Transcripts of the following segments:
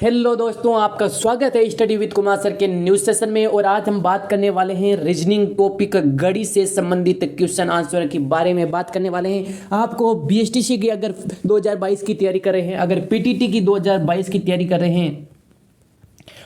Hello दोस्तों, आपका स्वागत है स्टडी विद कुमार सर के न्यूज़ सेशन में। और आज हम बात करने वाले हैं रीजनिंग टॉपिक गणित से संबंधित क्वेश्चन आंसर के बारे में बात करने वाले हैं। आपको बीएसटीसी की अगर 2022 की तैयारी कर रहे हैं, अगर पीटीटी की 2022 की तैयारी कर रहे हैं,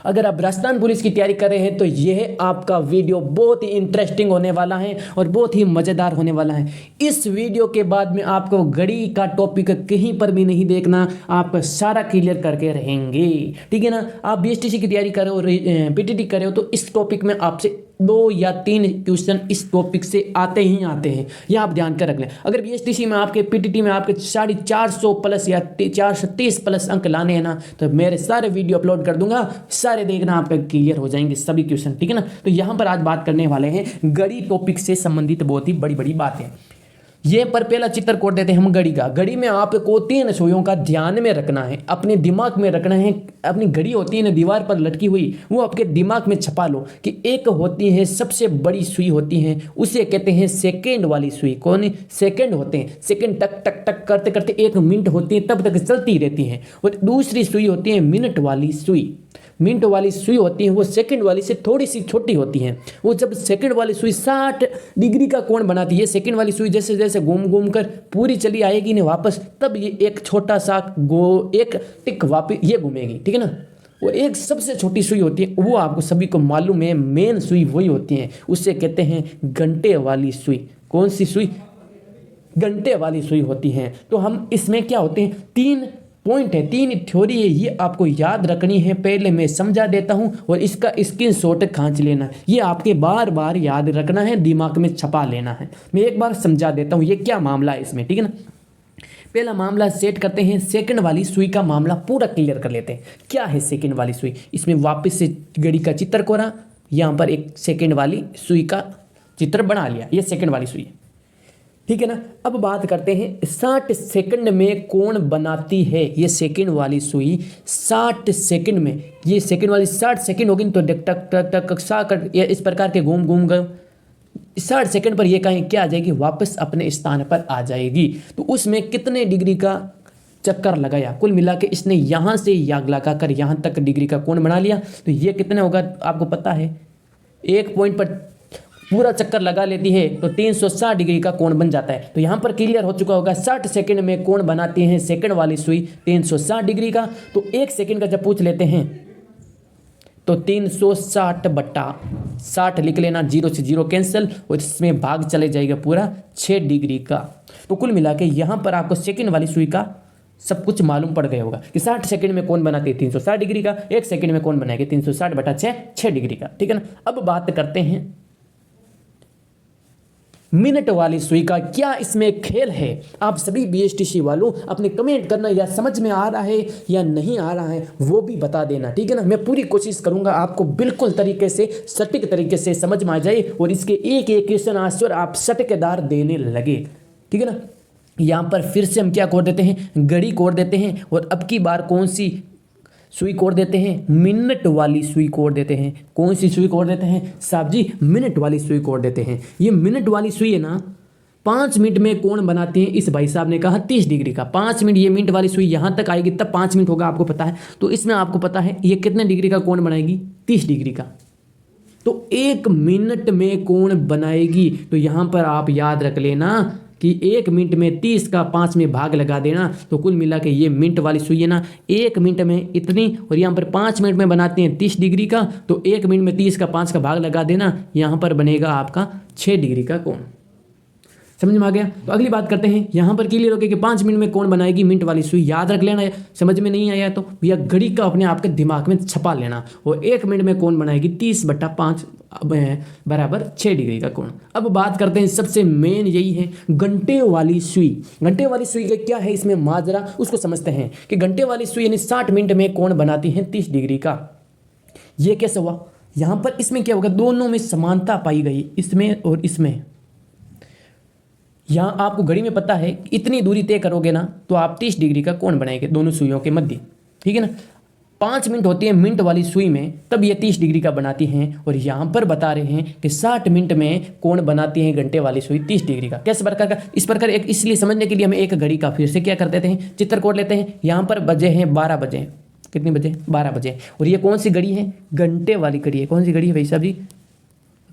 अगर आप राजस्थान पुलिस की तैयारी कर रहे हैं तो यह आपका वीडियो बहुत ही इंटरेस्टिंग होने वाला है और बहुत ही मज़ेदार होने वाला है। इस वीडियो के बाद में आपको गणित का टॉपिक कहीं पर भी नहीं देखना, आप सारा क्लियर करके रहेंगे, ठीक है ना। आप बीएसटीसी की तैयारी कर रहे हो, पीटीटी कर रहे हो, तो इस टॉपिक में आपसे 2 या 3 क्वेश्चन इस टॉपिक से आते ही आते हैं, यह आप ध्यान कर रख लें। अगर बीएसटीसी में आपके पीटीटी में आपके 450 प्लस या 430 प्लस अंक लाने हैं ना, तो मेरे सारे वीडियो अपलोड कर दूंगा, सारे देखना, आपका क्लियर हो जाएंगे सभी क्वेश्चन, ठीक है ना। तो यहाँ पर आज बात करने वाले हैं गणित टॉपिक से संबंधित बहुत ही बड़ी बड़ी बातें। ये पर पहला चित्र कोड देते हैं हम घड़ी का। घड़ी में आपको 3 सुइयों का ध्यान में रखना है, अपने दिमाग में रखना है। अपनी घड़ी होती है ना दीवार पर लटकी हुई, वो आपके दिमाग में छपा लो कि एक होती है सबसे बड़ी सुई होती है, उसे कहते हैं सेकंड वाली सुई। कौन? सेकंड होते हैं। सेकंड टक टक टक करते करते 1 मिनट होती है, तब तक चलती रहती है। और दूसरी सुई होती है मिनट वाली सुई। मिनट वाली सुई होती है वो सेकंड वाली से थोड़ी सी छोटी होती है। वो जब सेकंड वाली सुई 60 डिग्री का कोण बनाती है, सेकंड वाली सुई जैसे जैसे घूम घूम कर पूरी चली आएगी ना वापस, तब ये एक छोटा सा एक टिक वापस ये घूमेगी, ठीक है ना। वो एक सबसे छोटी सुई होती है, वो आपको सभी को मालूम है, मेन सुई वही होती है, उससे कहते हैं घंटे वाली सुई। कौन सी सुई? घंटे वाली सुई होती है। तो हम इसमें क्या होते हैं, 3 पॉइंट है, 3 थ्योरी है, ये आपको याद रखनी है। पहले मैं समझा देता हूं और इसका स्क्रीनशॉट खींच लेना है। ये आपके बार बार याद रखना है, दिमाग में छपा लेना है। मैं एक बार समझा देता हूं ये क्या मामला है इसमें, ठीक है ना। पहला मामला सेट करते हैं, सेकंड वाली सुई का मामला पूरा क्लियर कर लेते हैं। क्या है सेकंड वाली सुई? इसमें वापस से घड़ी का चित्र कोरा, यहाँ पर एक सेकंड वाली सुई का चित्र बना लिया, ये सेकंड वाली सुई है, ठीक है ना। अब बात करते हैं 60 सेकंड में कौन बनाती है ये सेकंड वाली सुई। 60 सेकंड में, ये सेकंड वाली 60 सेकंड होगी तो टक टक टक टक सा कर इस प्रकार के घूम घूम कर 60 सेकंड पर ये कहीं क्या आ जाएगी, वापस अपने स्थान पर आ जाएगी। तो उसमें कितने डिग्री का चक्कर लगाया? कुल मिला के इसने यहाँ से याग लगा कर यहाँ तक डिग्री का कोण बना लिया। तो ये कितने होगा आपको पता है, 1 पॉइंट पर पूरा चक्कर लगा लेती है तो 360 डिग्री का कोण बन जाता है। तो यहाँ पर क्लियर हो चुका होगा, 60 सेकंड में कोण बनाती है सेकंड वाली सुई 360 डिग्री का। तो 1 सेकंड का जब पूछ लेते हैं तो 360 बटा 60 लिख लेना, 0 से 0 कैंसिल और इसमें भाग चले जाएगा पूरा 6 डिग्री का। तो कुल मिला के यहाँ पर आपको सेकंड वाली सुई का सब कुछ मालूम पड़ गया होगा कि 60 सेकंड में कौन बनाती है 360 डिग्री का, 1 सेकंड में कौन बनाएगी 360 बटा 6 डिग्री का, ठीक है ना। अब बात करते हैं मिनट वाली सुई का। क्या इसमें खेल है? आप सभी बीएसटीसी वालों अपने कमेंट करना, या समझ में आ रहा है या नहीं आ रहा है वो भी बता देना, ठीक है ना। मैं पूरी कोशिश करूंगा आपको बिल्कुल तरीके से, सटीक तरीके से समझ में आ जाए और इसके एक एक क्वेश्चन आंसर आप सटीकदार देने लगे, ठीक है ना। यहाँ पर फिर से हम क्या कोड देते हैं, घड़ी कोड देते हैं। और अब की बार कौन सी सुई कोड देते हैं? मिनट वाली सुई कोड देते हैं। कौन सी सुई कोड देते हैं साहब जी? मिनट वाली सुई कोड देते हैं। ये मिनट वाली सुई है ना, 5 मिनट में कौन बनाती है? इस भाई साहब ने कहा 30 डिग्री का। 5 मिनट ये मिनट वाली सुई यहाँ तक आएगी तब 5 मिनट होगा, आपको पता है। तो इसमें आपको पता है ये कितने डिग्री का कौन बनाएगी? 30 डिग्री का। तो 1 मिनट में कौन बनाएगी? तो यहाँ पर आप याद रख लेना कि 1 मिनट में 30 का 5 में भाग लगा देना। तो कुल मिला के ये मिनट वाली सुई है ना, 1 मिनट में इतनी, और यहाँ पर 5 मिनट में बनाते हैं 30 डिग्री का। तो 1 मिनट में 30 का 5 का भाग लगा देना, यहाँ पर बनेगा आपका 6 डिग्री का कोण। समझ में आ गया? तो अगली बात करते हैं, यहाँ पर क्लियर हो गया कि 5 मिनट में कौन बनाएगी मिनट वाली सुई। याद रख लेना, समझ में नहीं आया तो भैया घड़ी का अपने आप के दिमाग में छपा लेना। और 1 मिनट में कौन बनाएगी 30 बटा 5 बराबर 6 डिग्री का कोण। अब बात करते हैं सबसे मेन यही है घंटे वाली सुई। घंटे वाली सुई का क्या है इसमें माजरा, उसको समझते हैं कि घंटे वाली सुई यानी 60 मिनट में कौन बनाती है 30 डिग्री का। ये कैसे हुआ? यहाँ पर इसमें क्या होगा, दोनों में समानता पाई गई, इसमें और इसमें। यहाँ आपको घड़ी में पता है इतनी दूरी तय करोगे ना तो आप 30 डिग्री का कोण बनाएंगे दोनों सुइयों के मध्य, ठीक है ना। 5 मिनट होती है मिनट वाली सुई में, तब ये 30 डिग्री का बनाती हैं। और यहाँ पर बता रहे हैं कि 60 मिनट में कोण बनाती है घंटे वाली सुई 30 डिग्री का। कैसे प्रकार का? इस प्रकार एक इसलिए समझने के लिए हम एक घड़ी का फिर से क्या कर देते हैं, चित्र कोड लेते हैं। यहाँ पर बजे हैं 12 बजे, कितने बजे, 12 बजे। और ये कौन सी घड़ी है, घंटे वाली घड़ी है। कौन सी घड़ी है भाई साहब जी,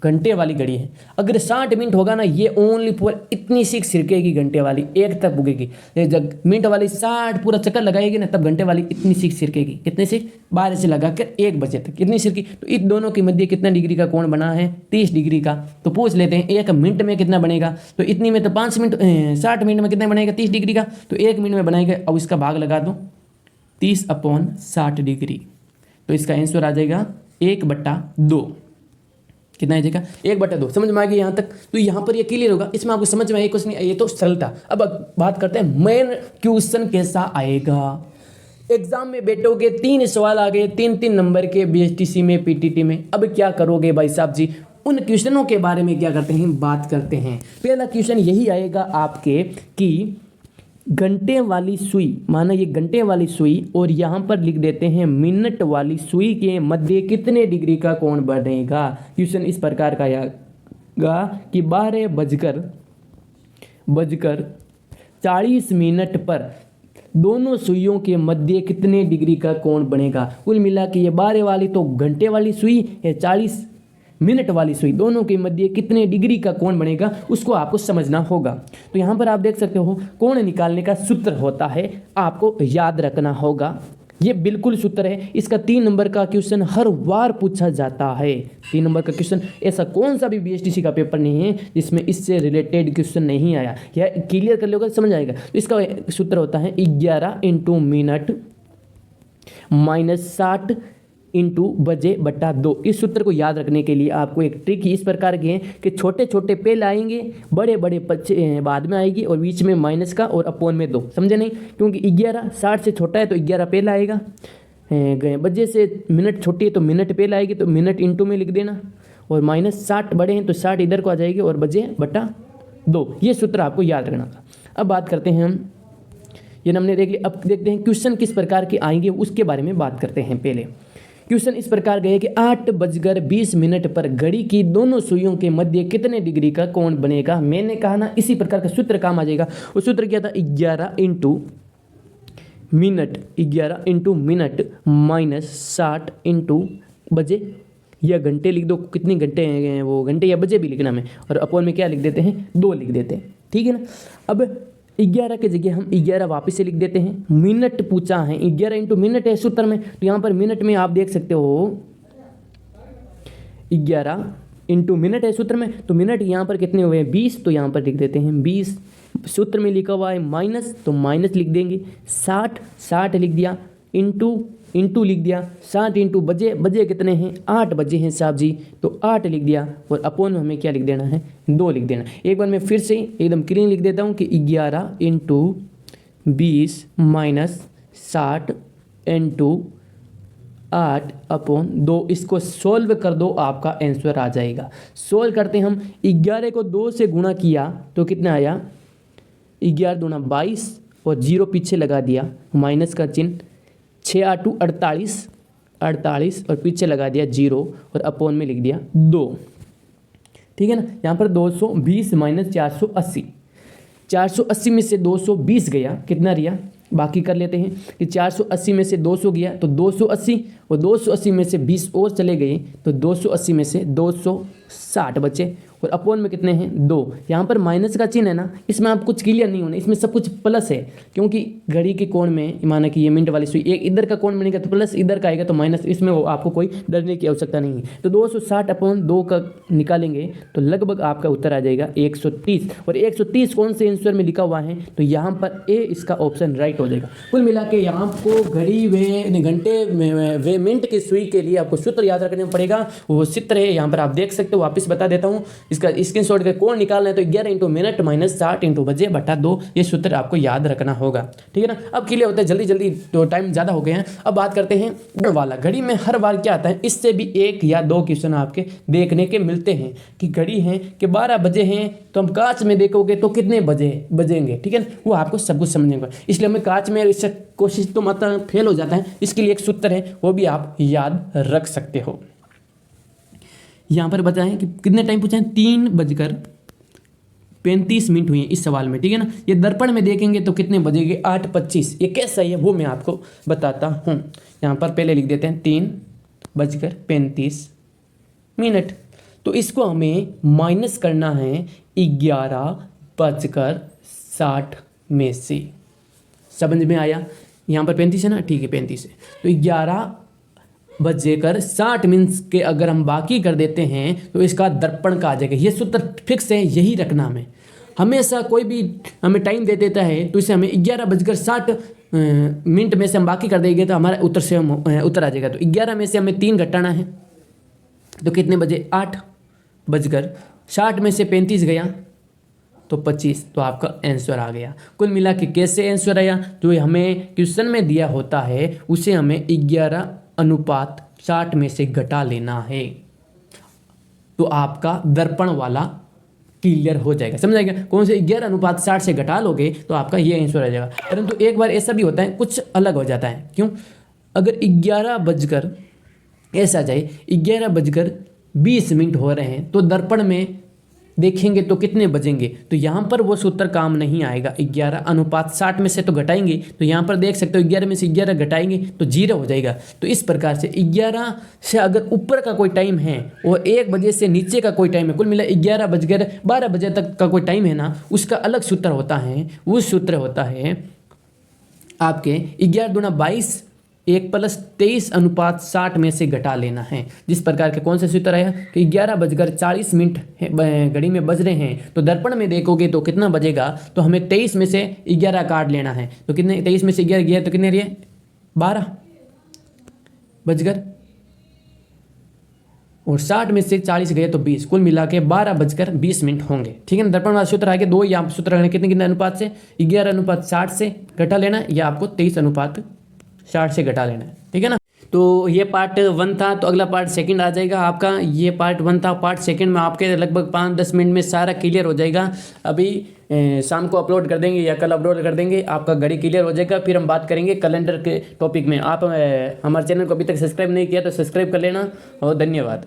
घंटे वाली घड़ी है। अगर 60 मिनट होगा ना, ये ओनली फॉर इतनी सी छिड़केगी घंटे वाली, एक तक भुगेगी। जब मिनट वाली 60 पूरा चक्कर लगाएगी ना, तब घंटे वाली इतनी सी छिड़केगी। कितने से, 12 से लगाकर 1 बजे तक कितनी छिड़की। तो इन दोनों के मध्य कितना डिग्री का कोण बना है, 30 डिग्री का। तो पूछ लेते हैं 1 मिनट में कितना बनेगा। तो इतनी में तो 5 मिनट, 60 मिनट में कितना बनेगा, 30 डिग्री का। तो 1 मिनट में बनाएगा। अब इसका भाग लगा दो 30/60 डिग्री। तो इसका आंसर आ जाएगा 1/2। कितना आ जाएगा, 1/2। समझ में आ गया यहाँ तक। तो यहाँ पर ये क्लियर होगा। इसमें आपको समझ में आया क्वेश्चन, ये तो सरल था। अब बात करते हैं मेन क्वेश्चन कैसा आएगा। एग्जाम में बैठोगे, 3 सवाल आ गए, 3-3 नंबर के, बीएसटीसी में, पीटीटी में। अब क्या करोगे भाई साहब जी, उन क्वेश्चनों के बारे में क्या करते हैं, बात करते हैं। पहला क्वेश्चन यही आएगा आपके कि घंटे वाली सुई, माना ये घंटे वाली सुई और यहाँ पर लिख देते हैं मिनट वाली सुई के मध्य कितने डिग्री का कोण बनेगा। क्वेश्चन इस प्रकार का आएगा कि 12:40 पर दोनों सुइयों के मध्य कितने डिग्री का कोण बनेगा। कुल मिला के ये 12 वाली तो घंटे वाली सुई है, 40 मिनट वाली सुई, दोनों के मध्य कितने डिग्री का कोण बनेगा, उसको आपको समझना होगा। तो यहाँ पर आप देख सकते हो कोण निकालने का सूत्र होता है, आपको याद रखना होगा। ये बिल्कुल सूत्र है। इसका 3 नंबर का क्वेश्चन हर बार पूछा जाता है। 3 नंबर का क्वेश्चन, ऐसा कौन सा भी बीएसटीसी का पेपर नहीं है जिसमें इससे रिलेटेड क्वेश्चन नहीं आया। यह क्लियर कर लोगे समझ आएगा। तो इसका सूत्र होता है 11 × मिनट -60 × बजे/2। इस सूत्र को याद रखने के लिए आपको एक ट्रिक इस प्रकार की है कि छोटे छोटे पहले आएंगे, बड़े बड़े बाद में आएगी, और बीच में माइनस का और अपॉन में 2। समझे नहीं, क्योंकि 11 60 से छोटा है तो 11 पहला आएगा, बजे से मिनट छोटी है तो मिनट पहला आएगी, तो मिनट इंटू में लिख देना, और -60 बड़े हैं तो 60 इधर को आ जाएगी और बजे/2। ये सूत्र आपको याद रखना था। अब बात करते हैं हम, ये हमने देख लिया। अब देखते हैं क्वेश्चन किस प्रकार के आएंगे, उसके बारे में बात करते हैं। पहले क्वेश्चन इस प्रकार गए कि 8:20 पर घड़ी की दोनों सुइयों के मध्य कितने डिग्री का कोण बनेगा। मैंने कहा ना, इसी प्रकार का सूत्र काम आ जाएगा। वो सूत्र क्या था, 11 × मिनट -60 × बजे, या घंटे लिख दो, कितनी घंटे हैं वो, घंटे या बजे भी लिखना में, और अपॉन में क्या लिख देते हैं, 2 लिख देते हैं। ठीक है ना। अब 11 की जगह हम 11 वापस से लिख देते हैं। मिनट पूछा है, 11 × मिनट है सूत्र में, तो यहाँ पर मिनट में आप देख सकते हो 11 × मिनट है सूत्र में, तो मिनट यहाँ पर कितने हुए हैं, 20, तो यहाँ पर लिख देते हैं 20। सूत्र में लिखा हुआ है माइनस, तो माइनस लिख देंगे। 60 लिख दिया, इंटू लिख दिया। 60 × बजे कितने हैं, 8 बजे हैं साहब जी, तो 8 लिख दिया, और अपॉन में हमें क्या लिख देना है, 2 लिख देना। एक बार मैं फिर से एकदम क्लीन लिख देता हूँ कि 11 × 20 -60 × 8/2। इसको सोल्व कर दो, आपका आंसर आ जाएगा। सोल्व करते हैं हम, 11 को 2 से गुणा किया तो कितना आया, 11 दूना 22, और 0 पीछे लगा दिया, माइनस का चिन्ह, 6 × 8 = 48, और पीछे लगा दिया 0, और अपॉन में लिख दिया 2। ठीक है ना। यहाँ पर 220 - 480, 480 में से 220 गया, कितना रिया, बाकी कर लेते हैं कि 480 में से 200 गया तो 280, और 280 में से 20 और चले गए तो 280 में से 260 बचे, और अपॉन में कितने हैं, 2। यहाँ पर माइनस का चिन्ह है ना, इसमें आप कुछ क्लियर नहीं होना, इसमें सब कुछ प्लस है, क्योंकि घड़ी के कोण में माना कि ये मिनट वाली सुई, एक इधर का कोण बनेगा तो प्लस, इधर का आएगा तो माइनस, इसमें वो आपको कोई डरने की आवश्यकता नहीं है। तो 260/2 का निकालेंगे तो लगभग आपका उत्तर आ जाएगा 130, और 130 कौन से आंसर में लिखा हुआ है, तो यहाँ पर ए इसका ऑप्शन राइट हो जाएगा। कुल मिला के यहाँ को घड़ी वे घंटे वे मिनट की सुई के लिए आपको सूत्र याद रखना पड़ेगा। वो सूत्र है यहाँ पर आप देख सकते हो, वापस बता देता हूँ। इसका स्क्रीनशॉट का कोण निकालना है तो 11 × मिनट -60 × बजे/2, ये सूत्र आपको याद रखना होगा। ठीक है ना। अब क्लियर होता है, जल्दी तो टाइम ज़्यादा हो गए हैं। अब बात करते हैं घड़ी वाला। घड़ी में हर बार क्या आता है, इससे भी 1 या 2 क्वेश्चन आपके देखने के मिलते हैं कि घड़ी है कि 12 बजे हैं, तो हम कांच में देखोगे तो कितने बजेंगे। ठीक है, वो आपको सब कुछ समझेंगे, इसलिए हमें कांच में इससे कोशिश तो मतलब फेल हो जाता है। इसके लिए एक सूत्र है, वो भी आप याद रख सकते हो। यहाँ पर बताएं कि कितने टाइम पूछा है, 3 बजकर 35 मिनट हुए हैं इस सवाल में, ठीक है ना। ये दर्पण में देखेंगे तो कितने बजेंगे, 8:25। ये कैसा है वो मैं आपको बताता हूँ। यहाँ पर पहले लिख देते हैं 3:35। तो इसको हमें माइनस करना है 11:60 में से। समझ में आया? यहाँ पर 35 है ना, ठीक है 35 है। तो 11:60 के अगर हम बाकी कर देते हैं तो इसका दर्पण का आ जाएगा। ये सूत्र फिक्स है, यही रखना हमें। हमेशा कोई भी हमें टाइम दे देता है तो इसे हमें 11:60 में से हम बाकी कर देंगे तो हमारा उत्तर से उत्तर आ जाएगा। तो 11 में से हमें 3 घटाना है तो कितने बजे, 8:60 में से 35 गया तो 25, तो आपका आंसर आ गया। कुल मिला के कैसे आंसर आया, जो हमें क्वेश्चन में दिया होता है उसे हमें 11:60 में से घटा लेना है, तो आपका दर्पण वाला क्लियर हो जाएगा। समझ आएगा? कौन से 11:60 से घटा लोगे तो आपका ये आंसर आ जाएगा। परंतु एक बार ऐसा भी होता है, कुछ अलग हो जाता है। क्यों? अगर 11 ऐसा जाए 11:20 हो रहे हैं तो दर्पण में देखेंगे तो कितने बजेंगे, तो यहाँ पर वो सूत्र काम नहीं आएगा। 11:60 में से तो घटाएंगे, तो यहाँ पर देख सकते हो 11 में से 11 घटाएंगे तो 0 हो जाएगा। तो इस प्रकार से 11 से अगर ऊपर का कोई टाइम है और 1 बजे से नीचे का कोई टाइम है, कुल मिला 12 बजे तक का कोई टाइम है ना, उसका अलग सूत्र होता है। वो सूत्र होता है आपके 11 दूना 22, 1 + 23:60 में से घटा लेना है। जिस प्रकार के कौन सा सूत्र आया कि 11:40 घड़ी में बज रहे हैं, तो दर्पण में देखोगे तो कितना बजेगा, तो हमें 23 में से 11 काट लेना है। तो कितने, 23 में से 11 गया तो कितने रहे, 12 बजकर, और 60 में से 40 गए तो 20, कुल मिला के 12:20 होंगे। ठीक है ना। दर्पण वाला सूत्र आगे 2 या सूत्र कितने कितने अनुपात से, 11:60 से घटा लेना है या आपको 23:60 से घटा लेना है। ठीक है ना। तो ये पार्ट 1 था, तो अगला पार्ट 2 आ जाएगा आपका। ये पार्ट 1 था, पार्ट 2 में आपके लगभग 5-10 मिनट में सारा क्लियर हो जाएगा। अभी शाम को अपलोड कर देंगे या कल अपलोड कर देंगे, आपका घड़ी क्लियर हो जाएगा। फिर हम बात करेंगे कैलेंडर के टॉपिक में। आप हमारे चैनल को अभी तक सब्सक्राइब नहीं किया तो सब्सक्राइब कर लेना, और धन्यवाद।